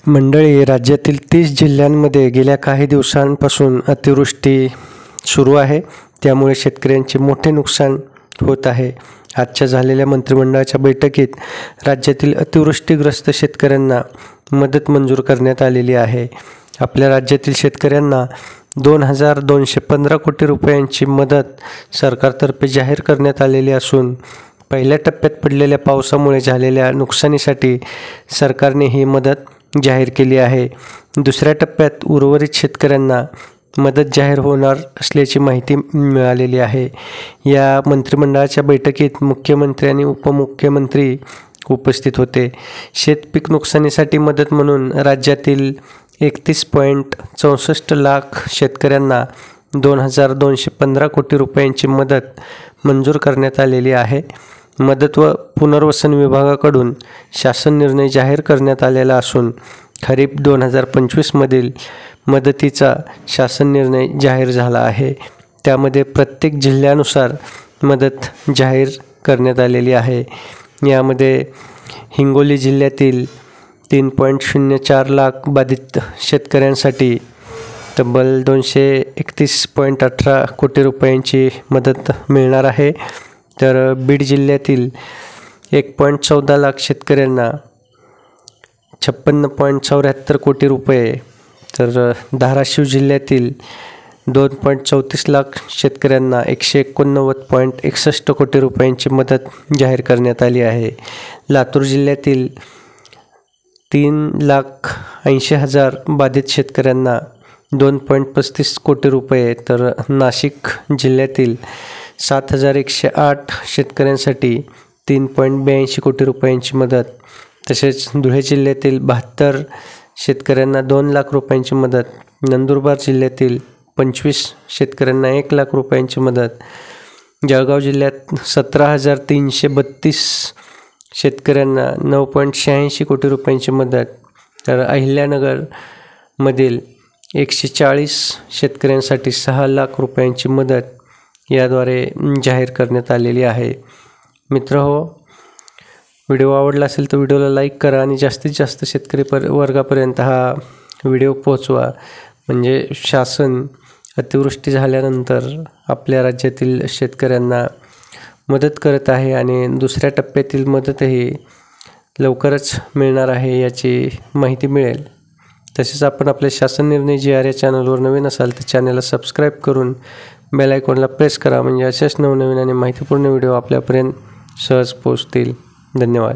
मंडळी, राज्यातील 30 जिल्ह्यांमध्ये गेल्या काही दिवसांपासून अतिवृष्टी सुरू आहे. त्यामुळे शेतकऱ्यांचे मोठे नुकसान होत आहे. आजच्या झालेल्या मंत्रिमंडळाच्या बैठकीत राज्यातील अतिवृष्टीग्रस्त शेतकऱ्यांना मदत मंजूर करण्यात आलेली आहे. आपल्या राज्यातील शेतकऱ्यांना 2,215 कोटी रुपयांची मदत सरकारतर्फे जाहीर करण्यात आलेली असून पहिल्या टप्प्यात पडलेल्या पावसामुळे झालेल्या नुकसानीसाठी सरकारने ही मदत जाहीर केली आहे. दुसऱ्या टप्प्यात उर्वरित शेतकऱ्यांना मदत जाहीर होणार असल्याची माहिती मिळालेली आहे. या मंत्रिमंडळाच्या बैठकीत मुख्यमंत्री आणि उपमुख्यमंत्री उपस्थित होते. शेतपीक नुकसानीसाठी मदत म्हणून राज्यातील 31.64 लाख शेतकऱ्यांना 2,215 कोटी रुपयांची मदत मंजूर करण्यात आलेली आहे. मदत व पुनर्वसन विभागाकडून शासन निर्णय जाहीर करण्यात आलेला असून खरीप 2025 मधील मदतीचा शासन निर्णय जाहीर झाला आहे. त्यामध्ये प्रत्येक जिल्ह्यानुसार मदत जाहीर करण्यात आलेली आहे. यामध्ये हिंगोली जिल्ह्यातील 3.04 लाख बाधित शेतकऱ्यांसाठी तब्बल 231.18 कोटी रुपयांची मदत मिळणार आहे. तर बीड जिल्ह्यातील 1.14 लाख शेतकऱ्यांना 56.74 कोटी रुपये, तर धाराशिव जिल्ह्यातील 2.34 लाख शेतकऱ्यांना 189.61 कोटी रुपयांची मदत जाहीर करण्यात आली आहे. लातूर जिल्ह्यातील 3,80,000 बाधित शेतकऱ्यांना 2.35 कोटी रुपये, तर नाशिक जिल्ह्यातील 7,108 शेतकऱ्यांसाठी 3.82 कोटी रुपयांची मदत, तसेच धुळे जिल्ह्यातील 72 शेतकऱ्यांना 2 लाख रुपयांची मदत, नंदुरबार जिल्ह्यातील 25 शेतकऱ्यांना 1 लाख रुपयांची मदत, जळगाव जिल्ह्यात 17,332 शेतकऱ्यांना 9.86 कोटी रुपयांची मदत, तर अहिल्यानगरमधील 140 शेतकऱ्यांसाठी 6 लाख रुपयांची मदत याद्वारे जाहीर करण्यात आलेली आहे. मित्रहो, व्हिडिओ आवडला असेल तर व्हिडिओला लाईक करा आणि जास्तीत जास्त शेतकरी वर्गापर्यंत हा व्हिडिओ पोहोचवा. म्हणजे शासन अतिवृष्टी झाल्यानंतर आपल्या राज्यातील शेतकऱ्यांना मदत करत आहे आणि दुसऱ्या टप्प्यातील मदतही लवकरच मिळणार आहे याची माहिती मिळेल. तसेच आपण आपल्या शासन निर्णय GR या चॅनलवर नवीन असाल तर चॅनलला सबस्क्राईब करून बेल आयकॉनला प्रेस करा. म्हणजे असेच नवनवीन आणि माहितीपूर्ण व्हिडिओ आपल्यापर्यंत सहज पोहोचतील. धन्यवाद.